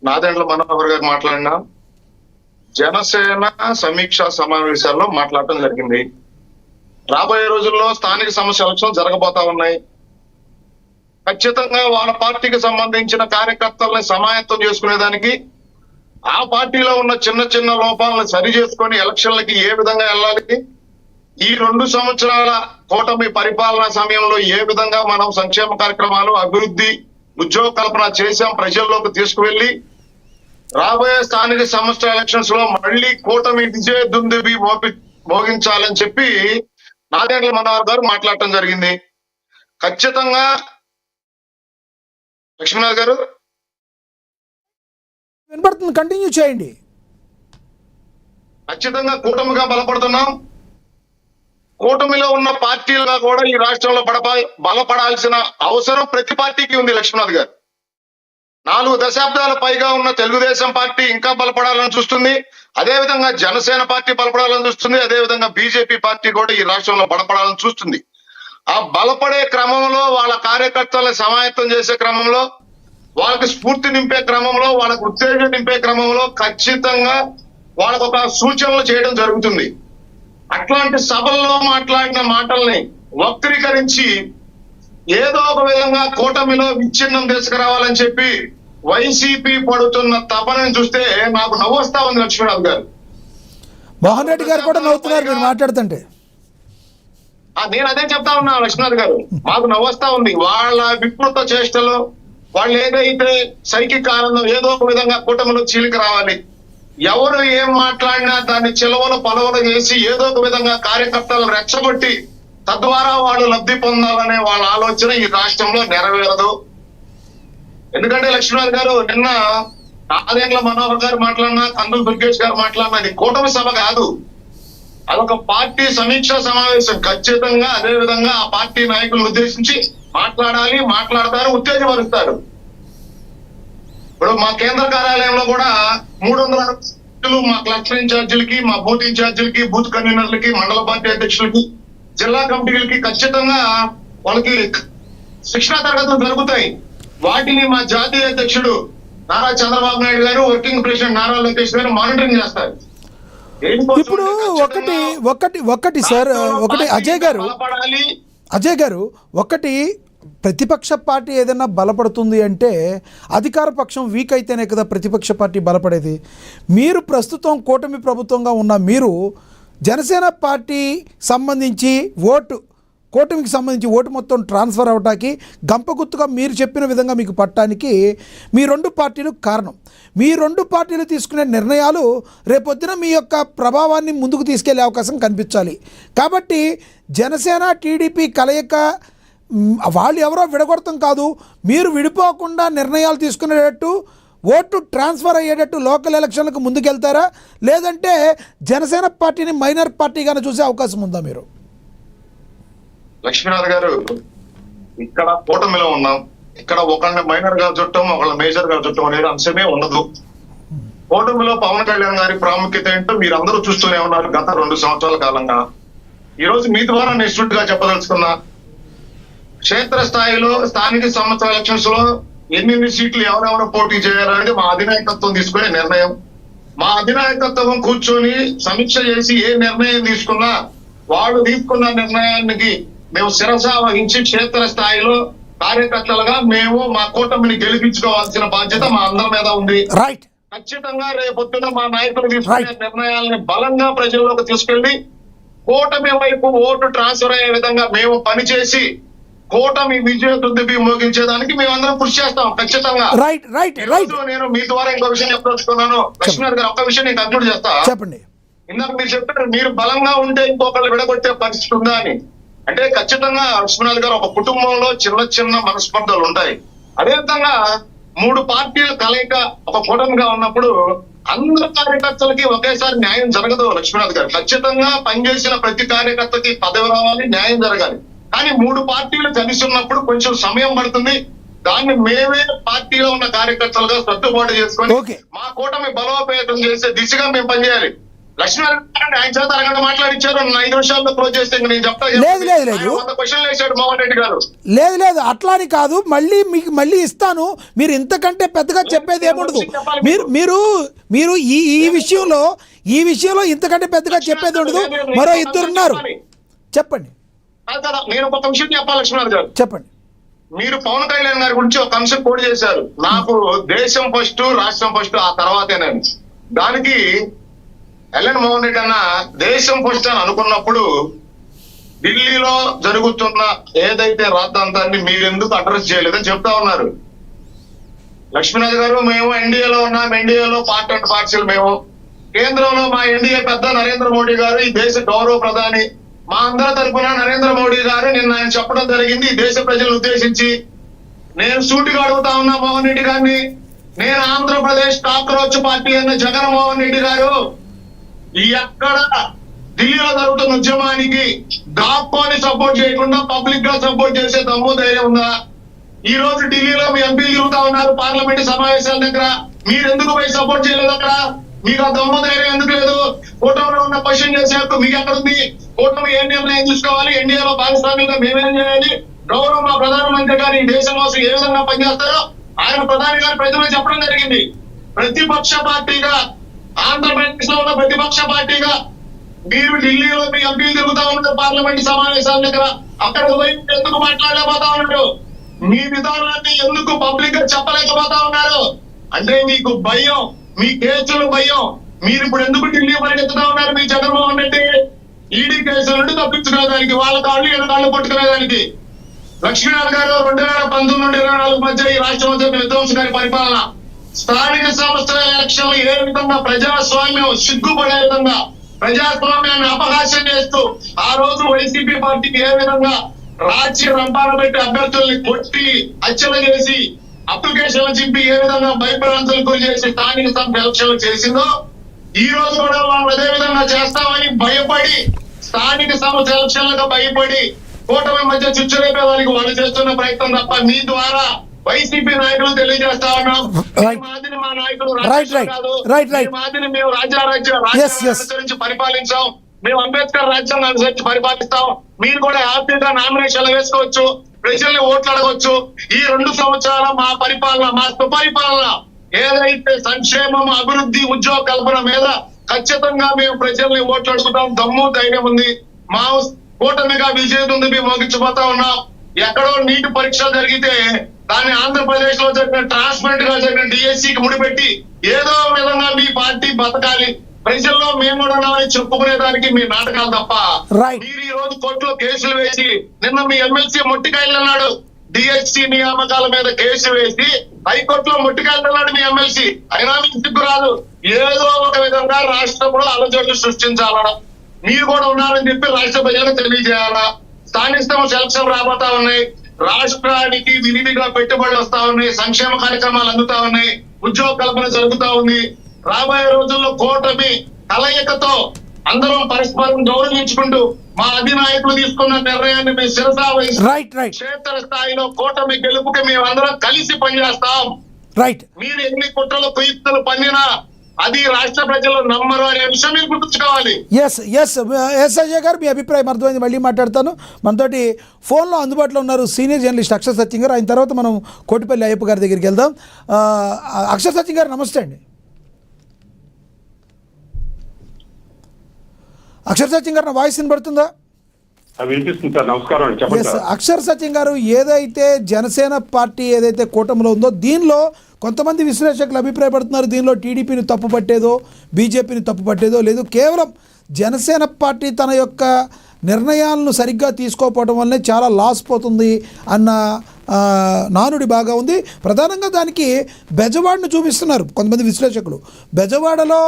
నాదెండ్ల మనోహర్ గారు మాట్లాడినా జనసేన సమీక్షా సమావేశాల్లో మాట్లాడటం జరిగింది. రాబోయే రోజుల్లో స్థానిక సంస్థ ఎలక్షన్ జరగబోతా ఉన్నాయి. ఖచ్చితంగా వాళ్ళ పార్టీకి సంబంధించిన కార్యకర్తల్ని సమాయత్తం చేసుకునేదానికి, ఆ పార్టీలో ఉన్న చిన్న చిన్న లోపాలను సరి చేసుకొని ఎలక్షన్లకి ఏ విధంగా వెళ్ళాలి, ఈ 2 సంవత్సరాల కూటమి పరిపాలనా సమయంలో ఏ విధంగా మనం సంక్షేమ కార్యక్రమాలు, అభివృద్ధి, ఉద్యోగ కల్పన చేశాం, ప్రజల్లోకి తీసుకువెళ్లి రాబోయే స్థానిక సంస్థ ఎలక్షన్స్ లో మళ్ళీ కూటమి విజయ దుందుబి మోగించాలని చెప్పి నాదెండ్ల మనోహర్ గారు మాట్లాడటం జరిగింది. ఖచ్చితంగా లక్ష్మీనాథ్ గారు వినపడుతుంది, కంటిన్యూ చేయండి. ఖచ్చితంగా కూటమిగా బలపడుతున్నాం. కూటమిలో ఉన్న పార్టీలుగా కూడా ఈ రాష్ట్రంలో బలపడాల్సిన అవసరం ప్రతి పార్టీకి ఉంది. లక్ష్మీనాథ్ గారు 4 దశాబ్దాల పైగా ఉన్న తెలుగుదేశం పార్టీ ఇంకా బలపడాలని చూస్తుంది. అదేవిధంగా జనసేన పార్టీ బలపడాలని చూస్తుంది. అదేవిధంగా బీజేపీ పార్టీ కూడా ఈ రాష్ట్రంలో బలపడాలని చూస్తుంది. ఆ బలపడే క్రమంలో, వాళ్ళ కార్యకర్తలను సమాయత్తం చేసే క్రమంలో, వాళ్ళకి స్ఫూర్తి నింపే క్రమంలో, వాళ్ళకు ఉత్తేజం నింపే క్రమంలో ఖచ్చితంగా వాళ్ళకు ఒక సూచనలు చేయడం జరుగుతుంది. అట్లాంటి సభల్లో మాట్లాడిన మాటల్ని వక్రీకరించి ఏదో ఒక విధంగా కూటమిలో విచ్ఛిన్నం తీసుకురావాలని చెప్పి వైసీపీ పడుతున్న తపనని చూస్తే నాకు నవ్వొస్తా ఉంది. లక్ష్మీనాథ్ గారు, మోహన్ రెడ్డి గారు కూడా నవ్వుతున్నారు మీరు మాట్లాడుతుంటే. నేను అదే చెప్తా ఉన్నా లక్ష్మీనాథ్ గారు, మాకు నవ్వొస్తా ఉంది. వాళ్ళ వికృత చేష్టలు, వాళ్ళు ఏదైతే సైకిక్ ఆనందం ఏదో ఒక విధంగా కూటమిలో చీలిక రావాలి, ఎవరు ఏం మాట్లాడినా దాన్ని చిలవలు పలవలు చేసి ఏదో ఒక విధంగా కార్యకర్తలను రెచ్చగొట్టి తద్వారా వాళ్ళు లబ్ధి పొందాలనే వాళ్ళ ఆలోచన ఈ రాష్ట్రంలో నెరవేరదు. ఎందుకంటే లక్ష్మీనాథ్ గారు, నిన్న నాదెండ్ల మనోహర్ గారు మాట్లాడినా, కందులు దుర్గేష్ గారు మాట్లాడినా, అది కూటమి సభ కాదు, అదొక పార్టీ సమీక్షా సమావేశం. ఖచ్చితంగా అదే విధంగా ఆ పార్టీ నాయకులను ఉద్దేశించి మాట్లాడాలి, మాట్లాడతారు, ఉత్తేజపరుస్తారు. ఇప్పుడు మా కేంద్ర కార్యాలయంలో కూడా 300 మా క్లస్టర్ ఇన్ఛార్జీలకి, మా బూత్ ఇన్ఛార్జీలకి, బూత్ కన్వీనర్లకి, మండల పార్టీ అధ్యక్షులకి, జిల్లా కమిటీలకి ఖచ్చితంగా వాళ్ళకి శిక్షణా తరగతులు జరుగుతాయి. వాటిని మా జాతీయ అధ్యక్షుడు నారా చంద్రబాబు నాయుడు గారు, వర్కింగ్ ప్రెసిడెంట్ నారా లోకేష్ గారు మానిటరింగ్ చేస్తారు. ఇప్పుడు ఒకటి సార్, ఒకటి అజయ్ గారు ఒకటి ప్రతిపక్ష పార్టీ ఏదైనా బలపడుతుంది అంటే అధికార పక్షం వీక్ అయితేనే కదా ప్రతిపక్ష పార్టీ బలపడేది. మీరు ప్రస్తుతం కూటమి ప్రభుత్వంగా ఉన్న మీరు జనసేన పార్టీ సంబంధించి కూటమికి సంబంధించి ఓటు మొత్తం ట్రాన్స్ఫర్ అవటానికి గంపగుత్తుగా మీరు చెప్పిన విధంగా మీకు పట్టడానికి మీ 2 పార్టీలు కారణం. మీ 2 పార్టీలు తీసుకునే నిర్ణయాలు రేపొద్దున మీ యొక్క ప్రభావాన్ని ముందుకు తీసుకెళ్లే అవకాశం కనిపించాలి. కాబట్టి జనసేన టీడీపీ కలయిక వాళ్ళు ఎవరో విడగొడతాం కాదు, మీరు విడిపోకుండా నిర్ణయాలు తీసుకునేటట్టు, ఓటు ట్రాన్స్ఫర్ అయ్యేటట్టు లోకల్ ఎలక్షన్లకు ముందుకెళ్తారా, లేదంటే జనసేన పార్టీని మైనర్ పార్టీగానే చూసే అవకాశం ఉందా మీరు? లక్ష్మీనాథ్ గారు, ఇక్కడ కూటమిలో ఉన్నాం. ఇక్కడ ఒకళ్ళని మైనర్ గా చుట్టం, ఒకళ్ళని మేజర్ గా చుట్టం అనేది అంశమే ఉండదు. కూటమిలో పవన్ కళ్యాణ్ గారి ప్రాముఖ్యత ఏంటో మీరు అందరూ చూస్తూనే ఉన్నారు గత 2 సంవత్సరాల కాలంగా. ఈ రోజు మీ ద్వారా నేను స్ట్రిక్ట్ గా చెప్పదలుచుకున్నా, క్షేత్ర స్థాయిలో స్థానిక సంస్థల ఎలక్షన్స్ లో ఎన్ని సీట్లు ఎవరెవరు పోటీ చేయాలనేది మా అధినాయకత్వం తీసుకునే నిర్ణయం. మా అధినాయకత్వం కూర్చొని సమీక్ష చేసి ఏ నిర్ణయం తీసుకున్నా వాళ్ళు తీసుకున్న నిర్ణయానికి మేము శిరస వహించి క్షేత్ర స్థాయిలో కార్యకర్తలుగా మేము మా కూటమిని గెలిపించుకోవాల్సిన బాధ్యత మా అందరి మీద ఉంది. ఖచ్చితంగా రేపొద్దున మా నాయకులు తీసుకునే నిర్ణయాలని బలంగా ప్రజల్లోకి తీసుకెళ్లి కూటమి వైపు ఓటు ట్రాన్స్ఫర్ అయ్యే విధంగా మేము పనిచేసి కూటమి విజయ దుందుబి మోగించేదానికి మేమందరం కృషి చేస్తాం. ఖచ్చితంగా నేను మీ ద్వారా ఇంకో విషయం చెప్పదలుచుకున్నాను. లక్ష్మీనాథ్ గారు, ఒక్క విషయం నేను కంక్లూడ్ చేస్తా. చెప్పండి. ఇందాక మీరు చెప్పారు మీరు బలంగా ఉంటే ఇంకొకళ్ళు విడగొట్టే పరిస్థితి ఉందా అని. అంటే ఖచ్చితంగా లక్ష్మీనాథ్ గారు, ఒక కుటుంబంలో చిన్న మనస్పర్ధలు ఉంటాయి. అదేవిధంగా 3 పార్టీల కలయిక ఒక కూటమిగా ఉన్నప్పుడు అందరు కార్యకర్తలకి ఒకేసారి న్యాయం జరగదు. లక్ష్మీనాథ్ గారు, ఖచ్చితంగా పనిచేసిన ప్రతి కార్యకర్తకి పదవి రావాలి, న్యాయం జరగాలి. కానీ 3 పార్టీలు కలిసి ఉన్నప్పుడు కొంచెం సమయం పడుతుంది. దాన్ని మేమే పార్టీలో ఉన్న కార్యకర్తలుగా సర్దుబాటు చేసుకొని మా కూటమి బలోపేతం చేసే దిశగా మేము పనిచేయాలి. లక్ష్మీనారాయణ ఆయన చేత అరగంట మాట్లాడించారు, 5 నిమిషాల్లో క్లోజ్ చేస్తే ఇంక నేను చెప్తా. లేదు. 100 క్వశ్చన్లు వేశాడు మోహన్ రెడ్డి గారు. లేదు అట్లా అని కాదు, మీకు మళ్ళీ ఇస్తాను. మీరు ఇంతకంటే పెద్దగా చెప్పేది ఏముండదు. మీరు ఈ విషయంలో ఇంతకంటే పెద్దగా చెప్పేది ఉండదు. మరో 2 ఉన్నారు, చెప్పండి. నేను ఒక విషయం చెప్పాలి లక్ష్మీనారాయణ గారు. చెప్పండి. మీరు పవన్ కళ్యాణ్ గారి గురించి ఒక అంశం కోడ్ చేశారు, నాకు దేశం ఫస్ట్ రాష్ట్రం ఫస్ట్ ఆ తర్వాతేనని. దానికి ఎల్ఎన్ మోహన్ రెడ్డి అన్న దేశం ఫస్ట్ అని అనుకున్నప్పుడు ఢిల్లీలో జరుగుతున్న ఏదైతే రాద్ధాంతాన్ని మీరెందుకు అడ్రస్ చేయలేదని చెప్తా ఉన్నారు. లక్ష్మీనాథ్ గారు, మేము ఎన్డీఏలో ఉన్నాం, ఎన్డీఏలో పార్ట్ అండ్ పార్సల్ మేము. కేంద్రంలో మా ఎన్డీఏ పెద్ద నరేంద్ర మోడీ గారు, ఈ దేశ గౌరవ ప్రధాని, మా అందరి తరఫున నరేంద్ర మోడీ గారు నిన్న ఆయన చెప్పడం జరిగింది ఈ దేశ ప్రజలను ఉద్దేశించి. నేను సూటిగా అడుగుతా ఉన్నా మోహన్ రెడ్డి గారిని, నేను ఆంధ్రప్రదేశ్ కాక్రోచ్ పార్టీ అన్న జగన్మోహన్ రెడ్డి గారు ఎక్కడ ఢిల్లీలో జరుగుతున్న ఉద్యమానికి దాక్కొని సపోర్ట్ చేయకుండా పబ్లిక్ గా సపోర్ట్ చేసే దమ్ము ధైర్యం ఉందా? ఈ రోజు ఢిల్లీలో మీ ఎంపీలు తిరుగుతా ఉన్నారు పార్లమెంట్ సమావేశాల దగ్గర, మీరు ఎందుకు పోయి సపోర్ట్ చేయలేదు? అక్కడ మీకు ఆ దమ్ము ధైర్యం ఎందుకు లేదు? కూటమిలో ఉన్న క్వశ్చన్ చేసే హక్కు మీకు ఎక్కడ ఉంది? కూటమి ఏం నిర్ణయం తీసుకోవాలి, ఎన్డీఏలో భాగస్వామ్యంగా మేమేం చేయాలి, గౌరవ మా ప్రధానమంత్రి గారు ఈ దేశం కోసం ఏ విధంగా పనిచేస్తారో ఆయన ప్రధాని గారు ప్రజలకు చెప్పడం జరిగింది. ప్రతిపక్ష పార్టీగా, ఆంధ్రప్రదేశ్ లో ఉన్న ప్రతిపక్ష పార్టీగా మీరు ఢిల్లీలో మీ ఎంపీలు తిరుగుతా ఉన్నారు పార్లమెంట్ సమావేశాల దగ్గర, అక్కడ పోయి ఎందుకు మాట్లాడలేకపోతా ఉన్నారు? మీ విధానాన్ని ఎందుకు పబ్లిక్ గా చెప్పలేకపోతా ఉన్నారు? అంటే మీకు భయం, మీ కేసులు భయం. మీరు ఇప్పుడు ఎందుకు ఢిల్లీ పరిగెత్తుతా ఉన్నారు? మీ జగన్మోహన్ రెడ్డి ఈడీ కేసుల నుండి తప్పించుకునేదానికి, వాళ్ళ కాళ్ళు ఎనకాళ్ళు పట్టుకునేదానికి. లక్ష్మీనారాయణ గారు 2019 నుండి 24 మధ్య ఈ రాష్ట్రం విధ్వంసకారి పరిపాలన, స్థానిక సంస్థల ఎలక్షన్లు ఏ విధంగా ప్రజాస్వామ్యం సిగ్గుపడే విధంగా ప్రజాస్వామ్యాన్ని అపహాస్యం చేస్తూ ఆ రోజు వైసీపీ పార్టీకి ఏ విధంగా రాజ్య రంపాన పెట్టి అభ్యర్థుల్ని కొట్టి హత్యలు చేసి అప్లికేషన్లు చింపి ఏ విధంగా భయభ్రాంతులు గురి చేసి స్థానిక సంస్థ ఎలక్షన్లు చేసిందో, ఈ రోజు కూడా వాళ్ళు అదే విధంగా చేస్తామని భయపడి, స్థానిక సంస్థ ఎలక్షన్లకు భయపడి కూటమి మధ్య చుచ్చురేపే వారికి వాళ్ళు చేస్తున్న ప్రయత్నం తప్ప మీ ద్వారా వైసీపీ నాయకులు తెలియజేస్తా ఉన్నాం. మాదిరి మా నాయకులు మాదిరి మేము రాజ్యారాజ్యం అనుసరించి పరిపాలించాం, మేము అంబేద్కర్ రాజ్యాంగం అనుసరించి పరిపాలిస్తాం. మీరు కూడా హ్యాపీగా నామినేషన్లు వేసుకోవచ్చు, ప్రజల్ని ఓట్లు అడగవచ్చు. ఈ 2 సంవత్సరాల మా పరిపాలన, మా సుపరిపాలన ఏదైతే సంక్షేమం, అభివృద్ధి, ఉద్యోగ కల్పన మీద ఖచ్చితంగా మేము ప్రజల్ని ఓట్లు అడుగుతాం. దమ్ము ధైర్యం ఉంది. మా కూటమిగా విజయదుంది మేము మోగించిపోతా ఉన్నాం. ఎక్కడో నీటి పరీక్షలు జరిగితే దాన్ని ఆంధ్రప్రదేశ్ లో జరిగిన ట్రాన్స్పరెంట్ గా జరిగిన డిఎస్సికి ముడిపెట్టి ఏదో విధంగా మీ పార్టీ బతకాలి, ప్రజల్లో మేము కూడా ఉన్నామని చెప్పుకునేదానికి మీ నాటకాలు తప్ప. మీరు ఈ రోజు కోర్టులో కేసులు వేసి, నిన్న మీ ఎమ్మెల్సీ మొట్టికాయలు అన్నాడు, డిఎస్సి నియామకాల మీద కేసు వేసి హైకోర్టులో మొట్టికాయలు అన్నాడు మీ ఎమ్మెల్సీ. అయినా మీకు సిగ్గు రాదు. ఏదో ఒక విధంగా రాష్ట్రంలో అలజడులు సృష్టించాలన్నా మీరు కూడా ఉన్నారని చెప్పి రాష్ట్ర ప్రజలకు తెలియజేయాలా. స్థానిక సంస్థ ఎలక్షన్ రాబోతా ఉన్నాయి, రాష్ట్రానికి విరివిగా పెట్టుబడులు వస్తా ఉన్నాయి, సంక్షేమ కార్యక్రమాలు అందుతా ఉన్నాయి, ఉద్యోగ కల్పన జరుగుతా ఉంది. రాబోయే రోజుల్లో కూటమి కలయికతో అందరం పరస్పరం గౌరవించుకుంటూ మా అధినాయకులు తీసుకున్న నిర్ణయాన్ని మేము శిరసా వహిస్తూ క్షేత్ర స్థాయిలో కూటమి గెలుపుకి మేము అందరం కలిసి పనిచేస్తాం. మీరు ఎన్ని కుట్రలు కుయుక్తులు పన్నినా అది రాష్ట్ర ప్రజలు నమ్మరు అనే విషయం మీరు గుర్తుంచుకోవాలి. ఎస్ అజయ్ గారు, మీ అభిప్రాయం అర్థమైంది. మళ్ళీ మాట్లాడతాను. మనతోటి ఫోన్లో అందుబాటులో ఉన్నారు సీనియర్ జర్నలిస్ట్ అక్షర్ సత్యం గారు. ఆయన తర్వాత మనం కోటిపల్లి అయ్యప్ప గారి దగ్గరికి వెళ్దాం. అక్షర్ సత్యం గారు నమస్తే అండి. అక్షర్ సత్యం గారు, నా వాయిస్ వినబడుతుందా? వినిపిస్తుంది సార్. నమస్కారం అండి, చెప్పండి సార్. అక్షర్ సత్యం గారు, ఏదైతే జనసేన పార్టీ ఏదైతే కూటమిలో ఉందో దీనిలో కొంతమంది విశ్లేషకులు అభిప్రాయపడుతున్నారు, దీనిలో టీడీపీని తప్పు పట్టేదో, బీజేపీని తప్పు పట్టేదో లేదు, కేవలం జనసేన పార్టీ తన యొక్క నిర్ణయాలను సరిగ్గా తీసుకోకపోవడం వల్లనే చాలా లాస్ పోతుంది అన్న నానుడి బాగా ఉంది. ప్రధానంగా దానికి బెజవాడను చూపిస్తున్నారు కొంతమంది విశ్లేషకులు. బెజవాడలో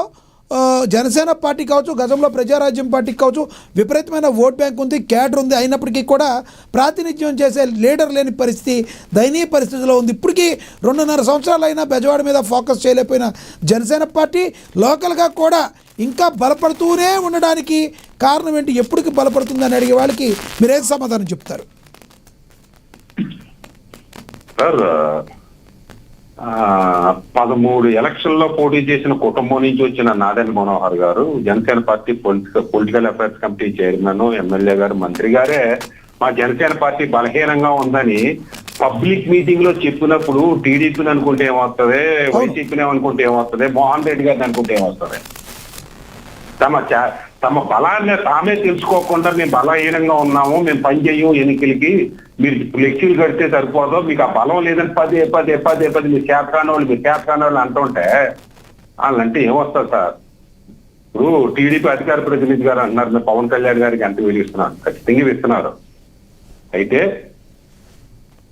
జనసేన పార్టీ కావచ్చు, గతంలో ప్రజారాజ్యం పార్టీకి కావచ్చు, విపరీతమైన ఓట్ బ్యాంక్ ఉంది, క్యాడర్ ఉంది. అయినప్పటికీ కూడా ప్రాతినిధ్యం చేసే లీడర్ లేని పరిస్థితి, దయనీయ పరిస్థితిలో ఉంది. ఇప్పటికీ 2.5 సంవత్సరాలైనా బెజవాడ మీద ఫోకస్ చేయలేకపోయిన జనసేన పార్టీ లోకల్గా కూడా ఇంకా బలపడుతూనే ఉండడానికి కారణం ఏంటి? ఎప్పటికి బలపడుతుందని అడిగే వాళ్ళకి మీరేం సమాధానం చెప్తారు? సార్, 13 ఎలక్షన్లో పోటీ చేసిన కుటుంబం నుంచి వచ్చిన నాదెండ్ల మనోహర్ గారు Janasena party political affairs committee chairman, MLA గారు, మంత్రి గారే మా జనసేన పార్టీ బలహీనంగా ఉందని పబ్లిక్ మీటింగ్ లో చెప్పినప్పుడు టీడీపీని అనుకుంటే ఏమవుతుంది, వైసీపీని అనుకుంటే ఏమవుతుంది, మోహన్ రెడ్డి గారిని అనుకుంటే ఏమవుతుంది? తమ బలాన్ని తామే తెలుసుకోకుండా మేము బలహీనంగా ఉన్నాము, మేము పని చెయ్యం, ఎన్నికలకి మీరు ఫ్లెక్సీలు కడితే సరిపోదు, మీకు ఆ బలం లేదని పదే మీరు చేతకాని వాళ్ళు అంటుంటే వాళ్ళంటే ఏమొస్తారు సార్? ఇప్పుడు టీడీపీ అధికార ప్రతినిధి గారు అంటున్నారు మీరు పవన్ కళ్యాణ్ గారికి ఎంత విలువిస్తున్నారు, ఖచ్చితంగా ఇస్తున్నారు. అయితే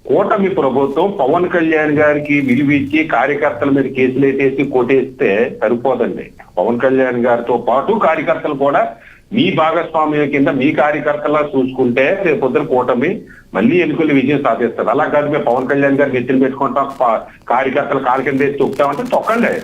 కూటమి ప్రభుత్వం పవన్ కళ్యాణ్ గారికి విలువిచ్చి కార్యకర్తల మీద కేసులు వేసేసి కొట్టేస్తే సరిపోదండి. పవన్ కళ్యాణ్ గారితో పాటు కార్యకర్తలు కూడా మీ భాగస్వామ్యం కింద మీ కార్యకర్తలా చూసుకుంటే రేపొద్దున కూటమి మళ్ళీ ఎన్నికలు విజయం సాధిస్తారు. అలా కాదు మేము పవన్ కళ్యాణ్ గారికి ఎత్తులు పెట్టుకుంటాం, కార్యకర్తలు కాలు కింద వేసి తొక్కుతామంటే తొక్కండి.